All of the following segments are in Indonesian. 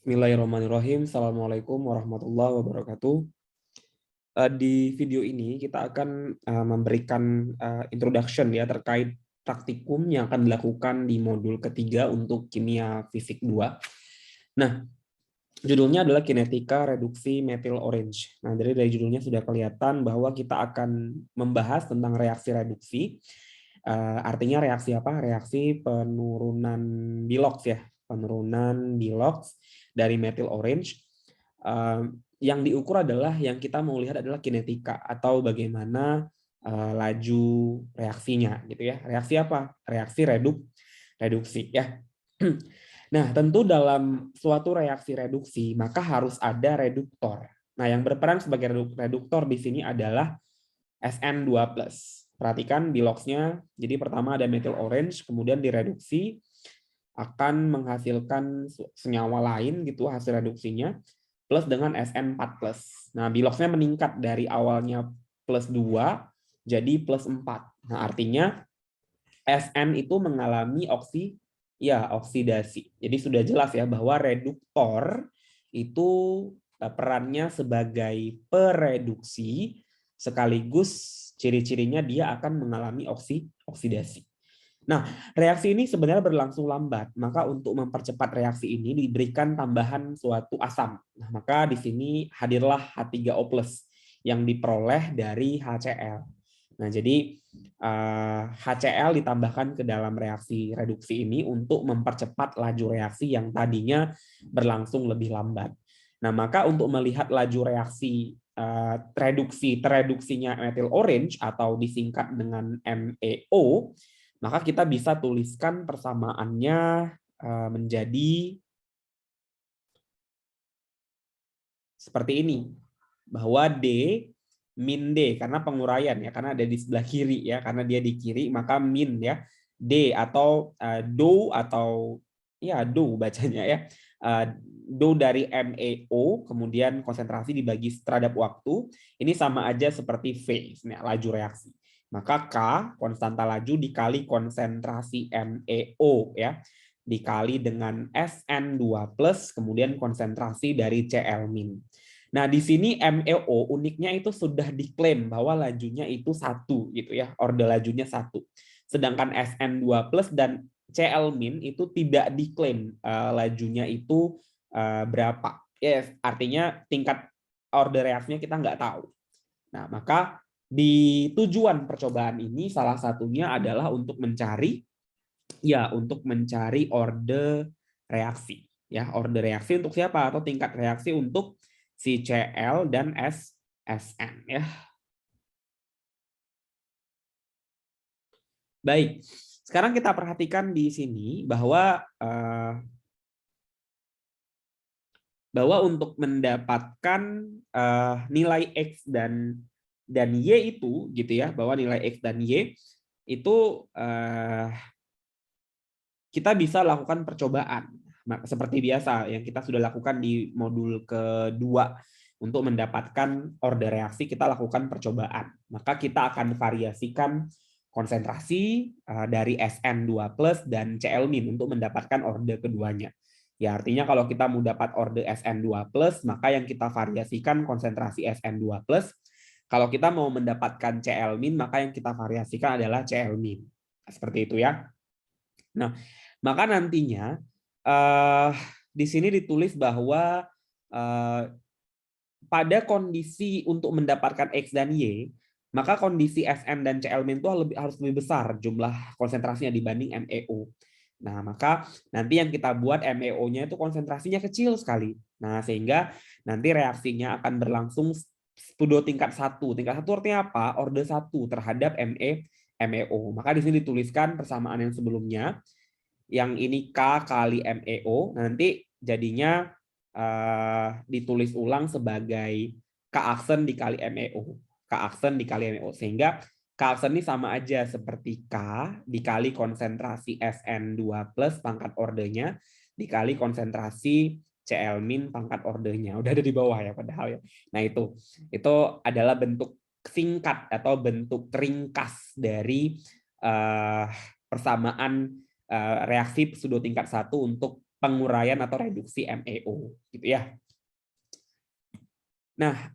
Bismillahirrahmanirrahim. Assalamualaikum warahmatullahi wabarakatuh. Di video ini kita akan memberikan introduction ya terkait praktikum yang akan dilakukan di modul ketiga untuk kimia fisik 2. Nah, judulnya adalah kinetika reduksi methyl orange. Nah, dari judulnya sudah kelihatan bahwa kita akan membahas tentang reaksi reduksi. Artinya reaksi apa? Reaksi penurunan bilox ya, penurunan bilox dari methyl orange. Yang diukur adalah yang kita mau lihat adalah kinetika atau bagaimana laju reaksinya gitu ya. Reaksi apa? Reaksi reduksi ya. Nah, tentu dalam suatu reaksi reduksi maka harus ada reduktor. Nah, yang berperan sebagai reduktor di sini adalah SN2+. Perhatikan biloxnya. Jadi pertama ada methyl orange, kemudian direduksi akan menghasilkan senyawa lain gitu hasil reduksinya plus dengan SN4+. Nah, biloxnya meningkat dari awalnya +2 jadi +4. Nah, artinya SN itu mengalami oksidasi. Jadi sudah jelas ya bahwa reduktor itu perannya sebagai pereduksi sekaligus ciri-cirinya dia akan mengalami oksidasi. Nah, reaksi ini sebenarnya berlangsung lambat. Maka untuk mempercepat reaksi ini diberikan tambahan suatu asam. Nah, maka di sini hadirlah H3O+ yang diperoleh dari HCl. Nah, jadi HCl ditambahkan ke dalam reaksi reduksi ini untuk mempercepat laju reaksi yang tadinya berlangsung lebih lambat. Nah, maka untuk melihat laju reaksi tereduksinya methyl orange atau disingkat dengan MEO, maka kita bisa tuliskan persamaannya menjadi seperti ini, bahwa D min D karena penguraian ya, karena ada di sebelah kiri ya, karena dia di kiri maka min ya, D atau do atau ya do bacanya ya, do dari MEO kemudian konsentrasi dibagi terhadap waktu, ini sama aja seperti V, laju reaksi. Maka K konstanta laju dikali konsentrasi MEO ya, dikali dengan SN2+ kemudian konsentrasi dari Cl-. Nah, di sini MEO uniknya itu sudah diklaim bahwa lajunya itu 1 gitu ya, orde lajunya 1. Sedangkan SN2+ dan Cl- itu tidak diklaim lajunya itu berapa. Ya, artinya tingkat orde reaksinya kita nggak tahu. Nah, maka di tujuan percobaan ini salah satunya adalah untuk mencari orde reaksi. Ya, orde reaksi untuk siapa atau tingkat reaksi untuk si Cl dan SN ya. Baik. Sekarang kita perhatikan di sini bahwa untuk mendapatkan nilai X dan Y itu gitu ya, bahwa nilai X dan Y itu kita bisa lakukan percobaan seperti biasa yang kita sudah lakukan di modul kedua. Untuk mendapatkan orde reaksi kita lakukan percobaan, maka kita akan variasikan konsentrasi dari SN2+ dan Cl- untuk mendapatkan orde keduanya. Ya, artinya kalau kita mau dapat orde SN2+, maka yang kita variasikan konsentrasi SN2+. Kalau kita mau mendapatkan Cl-, maka yang kita variasikan adalah Cl-. Seperti itu ya. Nah, maka nantinya di sini ditulis bahwa pada kondisi untuk mendapatkan X dan Y, maka kondisi Sn dan Cl- itu harus lebih besar jumlah konsentrasinya dibanding MEO. Nah, maka nanti yang kita buat MEO-nya itu konsentrasinya kecil sekali. Nah, sehingga nanti reaksinya akan berlangsung pseudo tingkat 1. Tingkat 1 artinya apa? Orde 1 terhadap MEO. Maka di sini dituliskan persamaan yang sebelumnya. Yang ini K kali MEO, nanti jadinya ditulis ulang sebagai K aksen dikali MEO. K aksen dikali MEO. Sehingga K aksen ini sama aja seperti K dikali konsentrasi SN2+ pangkat ordenya dikali konsentrasi Cl- pangkat ordenya. Udah ada di bawah ya padahal ya. Nah, itu adalah bentuk singkat atau bentuk ringkas dari persamaan reaksi pseudo tingkat 1 untuk penguraian atau reduksi MEO gitu ya. Nah,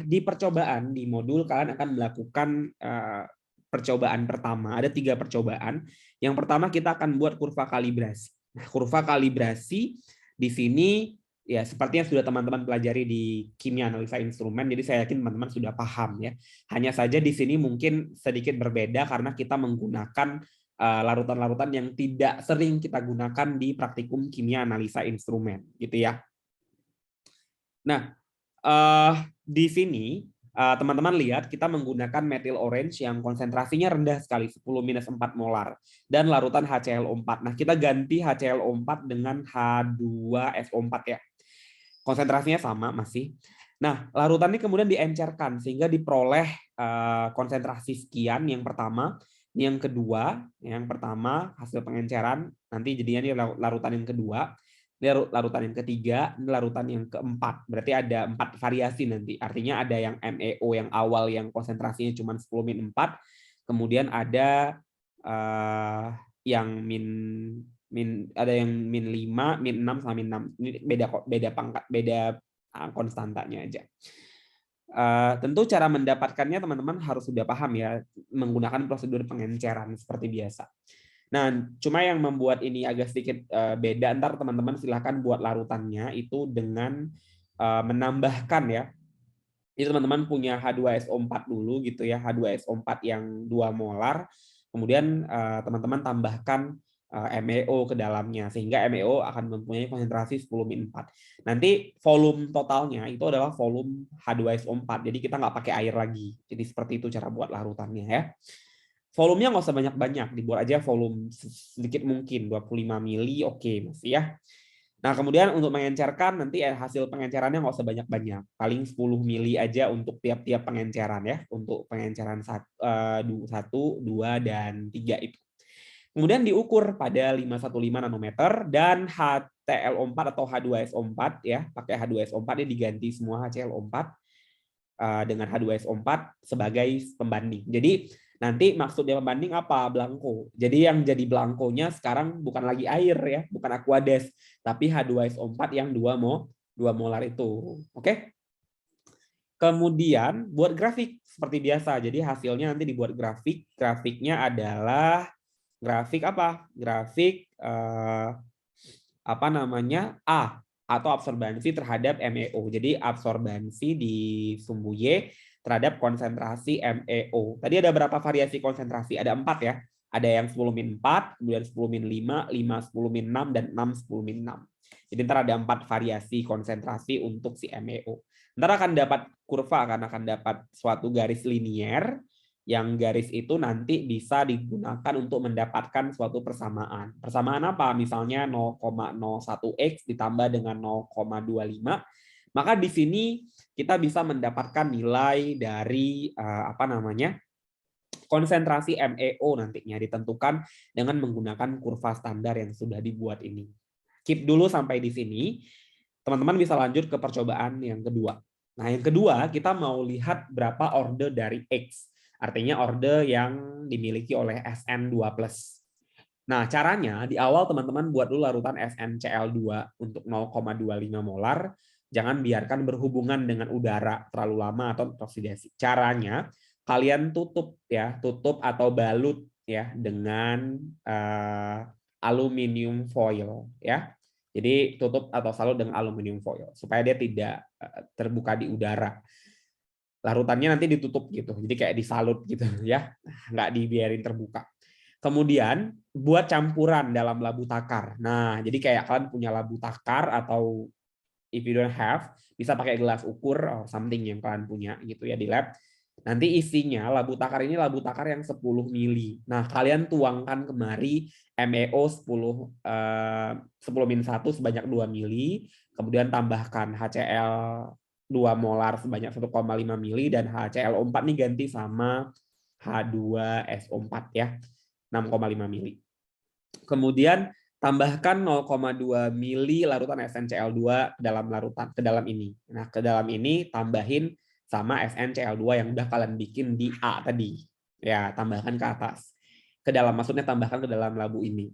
di percobaan di modul kalian akan melakukan percobaan pertama. Ada 3 percobaan. Yang pertama kita akan buat kurva kalibrasi. Nah, kurva kalibrasi di sini ya seperti yang sudah teman-teman pelajari di kimia analisa instrumen. Jadi saya yakin teman-teman sudah paham ya. Hanya saja di sini mungkin sedikit berbeda karena kita menggunakan larutan-larutan yang tidak sering kita gunakan di praktikum kimia analisa instrumen, gitu ya. Nah, di sini teman-teman lihat kita menggunakan methyl orange yang konsentrasinya rendah sekali 10-4 molar dan larutan HClO4. Nah, kita ganti HClO4 dengan H2SO4 ya. Konsentrasinya sama masih. Nah, larutan ini kemudian diencerkan sehingga diperoleh konsentrasi sekian yang pertama. Yang pertama hasil pengenceran nanti jadinya ini larutan yang kedua. Ini larutan yang ketiga, ini larutan yang keempat. Berarti ada 4 variasi nanti. Artinya ada yang MEO yang awal yang konsentrasinya cuma 10-4, kemudian ada yang ada yang -5, -6 sama -6. Ini beda pangkat, beda konstantanya aja. Tentu cara mendapatkannya teman-teman harus sudah paham ya, menggunakan prosedur pengenceran seperti biasa. Nah, cuma yang membuat ini agak sedikit beda, ntar teman-teman silahkan buat larutannya itu dengan menambahkan ya. Jadi teman-teman punya H2SO4 dulu gitu ya, H2SO4 yang 2 molar, kemudian teman-teman tambahkan MEO ke dalamnya, sehingga MEO akan mempunyai konsentrasi 10-4. Nanti volume totalnya itu adalah volume H2SO4, jadi kita nggak pakai air lagi. Jadi seperti itu cara buat larutannya ya. Volumenya nggak usah banyak-banyak, dibuat aja volume sedikit mungkin, 25 mili oke masih ya. Nah, kemudian untuk mengencerkan nanti hasil pengencerannya nggak usah banyak-banyak, paling 10 mili aja untuk tiap-tiap pengenceran ya, untuk pengenceran 1, 2, dan 3 itu. Kemudian diukur pada 515 nanometer dan HTLO4 atau H2SO4 ya, pakai H2SO4 ini diganti semua HClO4 dengan H2SO4 sebagai pembanding. Jadi nanti maksudnya pembanding apa? Blanko. Jadi yang jadi blankonya sekarang bukan lagi air ya, bukan Aquades, tapi H2SO4 yang 2 molar itu. Oke? Kemudian buat grafik seperti biasa. Jadi hasilnya nanti dibuat grafik. Grafiknya adalah grafik apa? Grafik apa namanya? Atau absorbansi terhadap MEO. Jadi absorbansi di sumbu Y terhadap konsentrasi MEO. Tadi ada berapa variasi konsentrasi? Ada 4 ya. Ada yang 10-4, kemudian 10-5, 5-10-6, dan 6-10-6. Jadi ntar ada 4 variasi konsentrasi untuk si MEO. Ntar akan dapat kurva, akan dapat suatu garis linier, yang garis itu nanti bisa digunakan untuk mendapatkan suatu persamaan. Persamaan apa? Misalnya 0,01x ditambah dengan 0,25. Maka di sini kita bisa mendapatkan nilai dari apa namanya? Konsentrasi MEO nantinya ditentukan dengan menggunakan kurva standar yang sudah dibuat ini. Keep dulu sampai di sini. Teman-teman bisa lanjut ke percobaan yang kedua. Nah, yang kedua kita mau lihat berapa order dari X. Artinya order yang dimiliki oleh SN2+. Nah, caranya di awal teman-teman buat dulu larutan SnCl2 untuk 0,25 molar. Jangan biarkan berhubungan dengan udara terlalu lama atau oksidasi. Caranya kalian tutup ya, tutup atau balut ya dengan aluminium foil ya. Jadi tutup atau salut dengan aluminium foil supaya dia tidak terbuka di udara. Larutannya nanti ditutup gitu, jadi kayak disalut gitu ya, nggak dibiarin terbuka. Kemudian buat campuran dalam labu takar. Nah, jadi kayak kalian punya labu takar atau if you don't have, bisa pakai gelas ukur or something yang kalian punya gitu ya di lab. Nanti isinya labu takar ini labu takar yang 10 mili. Nah, kalian tuangkan kemari MEO 10-1 sebanyak 2 mili, kemudian tambahkan HCl 2 molar sebanyak 1,5 mili dan HClO4 nih ganti sama H2SO4 ya, 6,5 mili. Kemudian tambahkan 0,2 mili larutan SnCl2 ke dalam ini. Nah, ke dalam ini tambahin sama SnCl2 yang udah kalian bikin di A tadi. Ya, tambahkan ke atas. Ke dalam, maksudnya tambahkan ke dalam labu ini.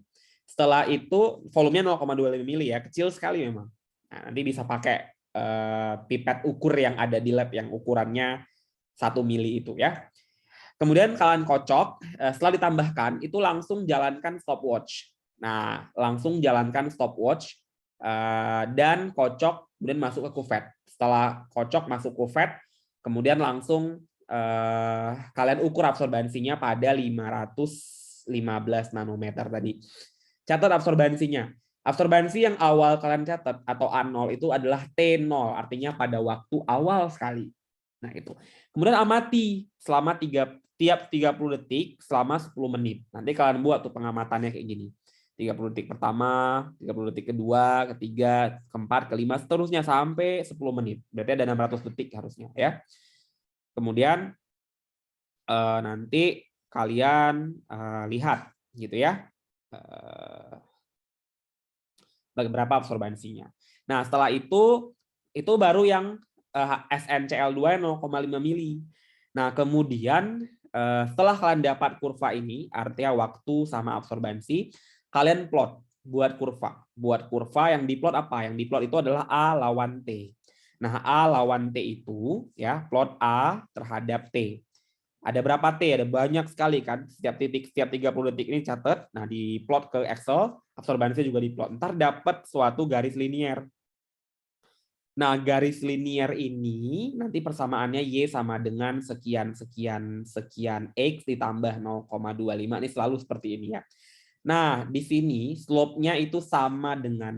Setelah itu volumenya 0,25 mili ya, kecil sekali memang. Nah, nanti bisa pakai pipet ukur yang ada di lab yang ukurannya 1 mili itu ya. Kemudian kalian kocok, setelah ditambahkan itu langsung jalankan stopwatch. Nah, langsung jalankan stopwatch dan kocok, kemudian masuk ke kuvet. Setelah kocok masuk kuvet, kemudian langsung kalian ukur absorbansinya pada 515 nanometer tadi. Catat absorbansinya. Absorbansi yang awal kalian catat atau A0 itu adalah T0, artinya pada waktu awal sekali. Nah, itu. Kemudian amati selama tiap 30 detik selama 10 menit. Nanti kalian buat tuh pengamatannya kayak gini. 30 detik pertama, 30 detik kedua, ketiga, keempat, kelima, seterusnya sampai 10 menit. Berarti ada 600 detik harusnya ya. Kemudian nanti kalian lihat gitu ya. Berapa absorbansinya. Nah, setelah itu baru yang SNCl2 0,5 mili. Nah, kemudian setelah kalian dapat kurva ini, artinya waktu sama absorbansi, kalian plot buat kurva. Buat kurva yang diplot apa? Yang diplot itu adalah A lawan T. Nah, A lawan T itu ya, plot A terhadap T. Ada berapa T? Ada banyak sekali kan. Setiap titik, setiap 30 detik ini catat. Nah, diplot ke Excel, absorbansi juga diplot. Ntar dapat suatu garis linier. Nah, garis linier ini nanti persamaannya Y sama dengan sekian, sekian, sekian X ditambah 0,25. Ini selalu seperti ini ya. Nah, di sini slope-nya itu sama dengan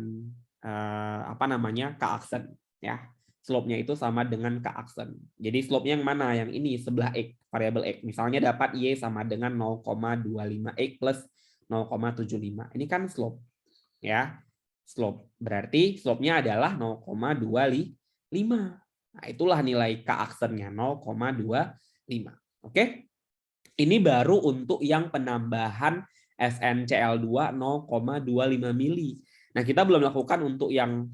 apa namanya? K-aksen ya. Slope-nya itu sama dengan K-aksen. Jadi slope-nya yang mana? Yang ini sebelah X, variabel X. Misalnya dapat Y sama dengan 0,25X plus 0,75. Ini kan slope ya. Slope. Berarti slope-nya adalah 0,25. Nah, itulah nilai K-aksennya 0,25. Oke? Ini baru untuk yang penambahan SNCl2 0,25 mili. Nah, kita belum lakukan untuk yang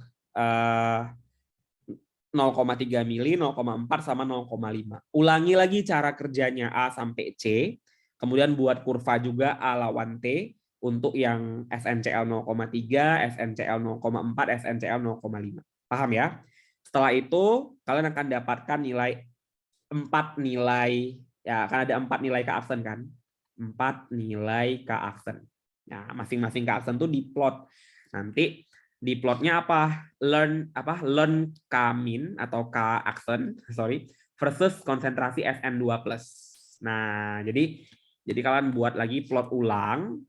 0,3 mili, 0,4 sama 0,5. Ulangi lagi cara kerjanya A sampai C. Kemudian buat kurva juga A lawan T untuk yang SNCl 0,3, SNCl 0,4, SNCl 0,5. Paham ya? Setelah itu kalian akan dapatkan nilai 4 nilai, ya akan ada 4 nilai K-aksen kan? 4 nilai K-aksen. Nah, masing-masing K-aksen itu diplot. Nanti di plotnya apa? Learn K-min atau K-aksen, versus konsentrasi SN2+. Nah, jadi kalian buat lagi plot ulang.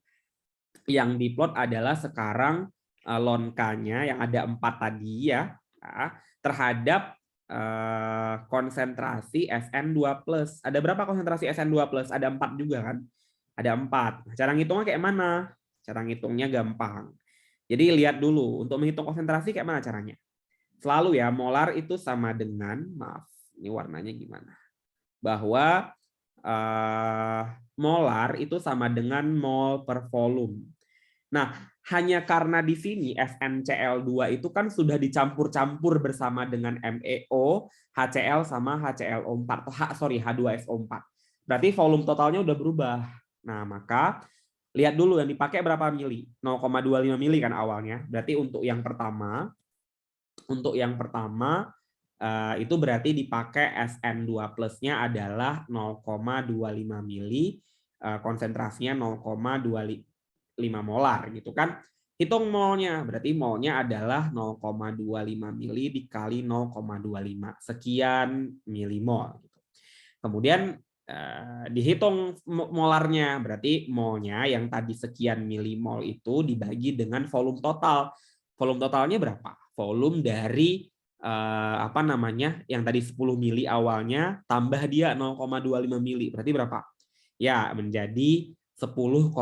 Yang diplot adalah sekarang ln K-nya yang ada 4 tadi ya, terhadap konsentrasi SN2+. Ada berapa konsentrasi SN2+? Ada 4 juga kan? Ada 4. Cara ngitungnya kayak mana? Cara ngitungnya gampang. Jadi lihat dulu, untuk menghitung konsentrasi kayak mana caranya? Selalu ya, molar itu sama dengan, maaf, ini warnanya gimana? Bahwa molar itu sama dengan mol per volume. Nah, hanya karena di sini SNCl2 itu kan sudah dicampur-campur bersama dengan MEO, HCl sama HClO4, H2SO4. Berarti volume totalnya udah berubah. Nah, maka lihat dulu yang dipakai berapa mili. 0,25 mili kan awalnya. Berarti untuk yang pertama itu berarti dipakai SN2 plusnya adalah 0,25 mili, konsentrasinya 0,25 molar gitu kan. Hitung molnya, berarti molnya adalah 0,25 mili dikali 0,25 sekian milimol. Kemudian dihitung molarnya, berarti molnya yang tadi sekian milimol itu dibagi dengan volume total. Volume totalnya berapa? Volume dari apa namanya? Yang tadi 10 mili awalnya tambah dia 0,25 mili. Berarti berapa? Ya, menjadi 10,25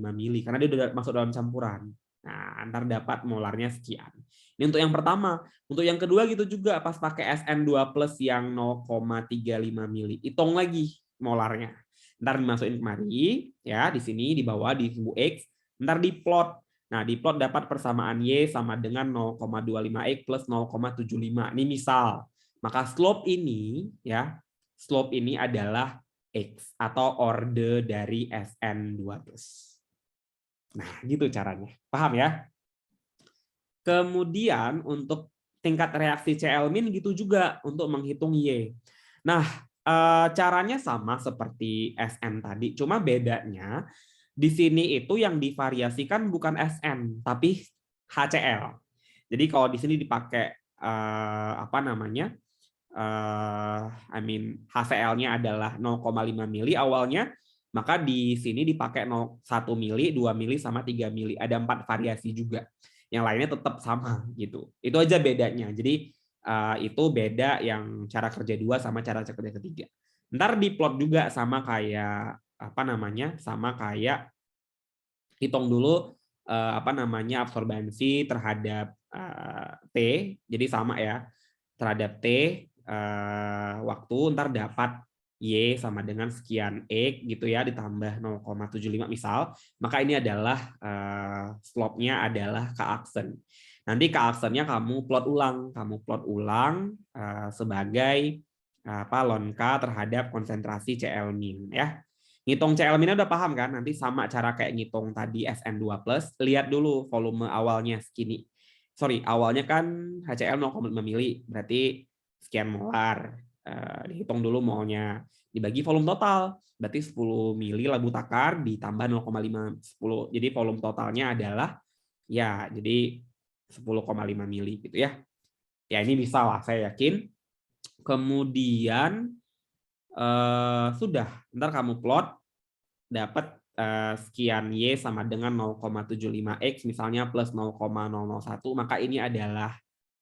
mili karena dia udah masuk dalam campuran. Nah, antar dapat molarnya sekian. Ini untuk yang pertama. Untuk yang kedua gitu juga pas pakai SN2 plus yang 0,35 mili. Hitung lagi molarnya. Ntar dimasukin kemari ya, di sini di bawah di sumbu X, ntar diplot. Nah, diplot dapat persamaan Y sama dengan 0,25X plus 0,75. Ini misal. Maka slope ini ya, slope ini adalah X atau orde dari SN2+. Nah, gitu caranya. Paham ya? Kemudian untuk tingkat reaksi CL-min gitu juga untuk menghitung Y. Nah, caranya sama seperti SN tadi, cuma bedanya di sini itu yang divariasikan bukan SN, tapi HCl. Jadi kalau di sini dipakai apa namanya? HCl-nya adalah 0,5 mili awalnya, maka di sini dipakai 1 mili, 2 mili, sama 3 mili. Ada 4 variasi juga. Yang lainnya tetap sama gitu. Itu aja bedanya. Jadi itu beda yang cara kerja 2 sama cara kerja ketiga. Ntar diplot juga sama kayak apa namanya? Sama kayak hitung dulu apa namanya absorbansi terhadap T. Jadi sama ya. Terhadap T waktu ntar dapat Y sama dengan sekian X gitu ya ditambah 0,75 misal, maka ini adalah slope-nya adalah K-aksen. Nanti K-aksennya kamu plot ulang sebagai apa ln K terhadap konsentrasi CL min ya. Ngitung CL min udah paham kan? Nanti sama cara kayak ngitung tadi SN2+, lihat dulu volume awalnya segini. Sorry, awalnya kan HCl 0,5 mili, berarti sekian molar. Dihitung dulu molnya. Dibagi volume total, berarti 10 mili labu takar ditambah 0,5 10. Jadi volume totalnya adalah ya jadi 10,5 mili gitu ya. Ya ini bisa lah, saya yakin. Kemudian sudah, ntar kamu plot dapat sekian Y sama dengan 0,75X misalnya plus 0,001, maka ini adalah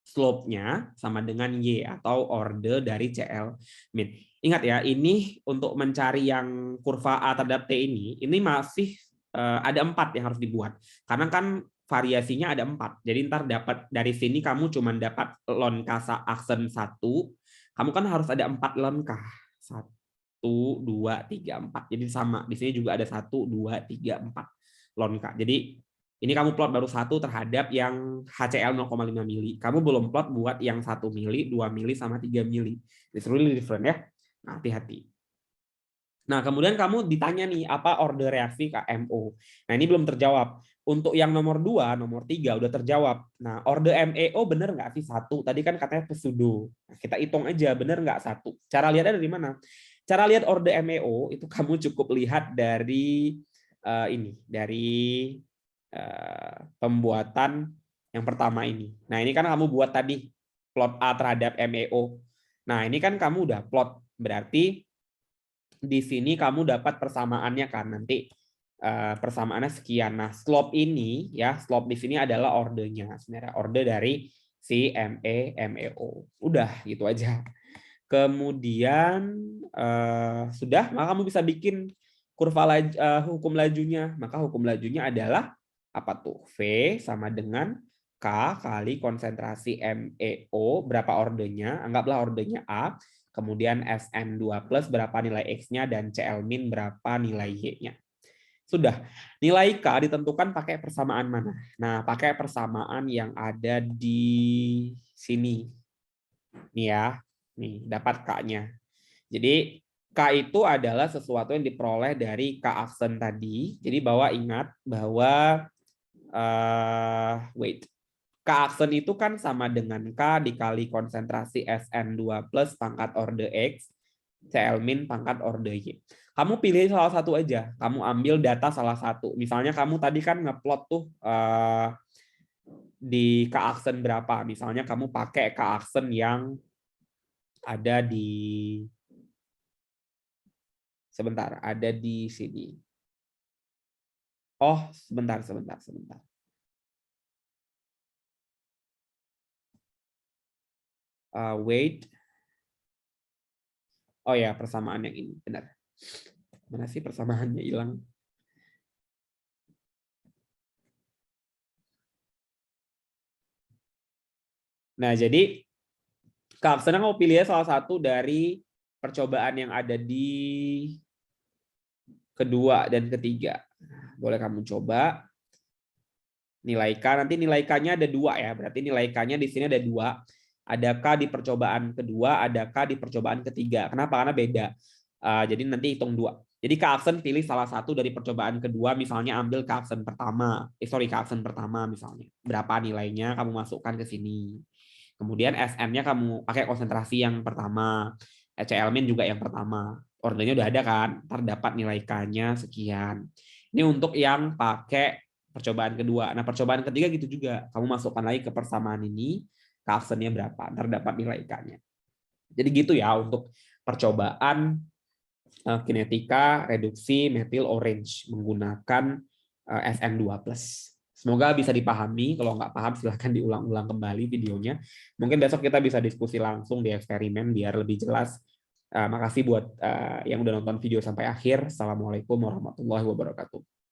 slope-nya sama dengan Y atau order dari CL min. Ingat ya, ini untuk mencari yang kurva A terhadap T ini masih ada 4 yang harus dibuat. Karena kan variasinya ada 4. Jadi ntar dapat dari sini kamu cuma dapat ln K aksen 1, kamu kan harus ada 4 ln K. 1, 2, 3, 4. Jadi sama. Di sini juga ada 1, 2, 3, 4 ln K. Jadi ini kamu plot baru 1 terhadap yang HCl 0,5 mili. Kamu belum plot buat yang 1 mili, 2 mili, sama 3 mili. It's really different ya. Nah, hati-hati. Nah, kemudian kamu ditanya nih, apa order reaksi KMO? Nah, ini belum terjawab. Untuk yang nomor 2, nomor 3 udah terjawab. Nah, order MEO bener nggak sih 1? Tadi kan katanya pseudo. Nah, kita hitung aja, bener nggak 1? Cara lihatnya dari mana? Cara lihat order MEO itu kamu cukup lihat dari dari pembuatan yang pertama ini. Nah, ini kan kamu buat tadi plot A terhadap MEO. Nah, ini kan kamu udah plot, berarti di sini kamu dapat persamaannya kan nanti persamaannya sekian. Nah, slope ini ya, slope di sini adalah ordernya sebenarnya, order dari si MEO. Udah gitu aja. Kemudian sudah, maka kamu bisa bikin kurva hukum lajunya. Maka hukum lajunya adalah apa tuh? V sama dengan K kali konsentrasi MEO, berapa ordernya? Anggaplah ordernya A. Kemudian SN2 plus berapa nilai X-nya, dan CL min berapa nilai Y-nya. Sudah, nilai K ditentukan pakai persamaan mana? Nah, pakai persamaan yang ada di sini. Nih ya, nih dapat K-nya. Jadi K itu adalah sesuatu yang diperoleh dari K aksen tadi. Jadi ingat bahwa K aksen itu kan sama dengan K dikali konsentrasi SN2 plus pangkat order X, CL min pangkat order Y. Kamu pilih salah satu aja. Kamu ambil data salah satu. Misalnya kamu tadi kan ngeplot tuh di K aksen berapa. Misalnya kamu pakai K aksen yang ada di sebentar, ada di sini. Oh, sebentar. Wait. Oh ya, persamaan yang ini, benar. Mana sih persamaannya hilang? Nah, jadi sekarang mau pilih salah satu dari percobaan yang ada di kedua dan ketiga. Boleh kamu coba. Nilai K, nanti nilai K-nya ada 2 ya. Berarti nilai K-nya di sini ada 2. Ada K di percobaan kedua, ada K di percobaan ketiga. Kenapa? Karena beda. Jadi nanti hitung 2. Jadi Carlson pilih salah satu dari percobaan kedua, misalnya ambil Carlson pertama, Carlson pertama misalnya. Berapa nilainya kamu masukkan ke sini. Kemudian SN-nya kamu pakai konsentrasi yang pertama. HCl- juga yang pertama. Ordernya udah ada kan, terdapat nilai K-nya sekian. Ini untuk yang pakai percobaan kedua. Nah, percobaan ketiga gitu juga. Kamu masukkan lagi ke persamaan ini, Carlson-nya berapa, terdapat nilai K-nya. Jadi gitu ya untuk percobaan kinetika reduksi metil orange menggunakan SN2+. Semoga bisa dipahami. Kalau nggak paham silahkan diulang-ulang kembali videonya. Mungkin besok kita bisa diskusi langsung di eksperimen biar lebih jelas. Makasih buat yang udah nonton video sampai akhir. Assalamualaikum warahmatullahi wabarakatuh.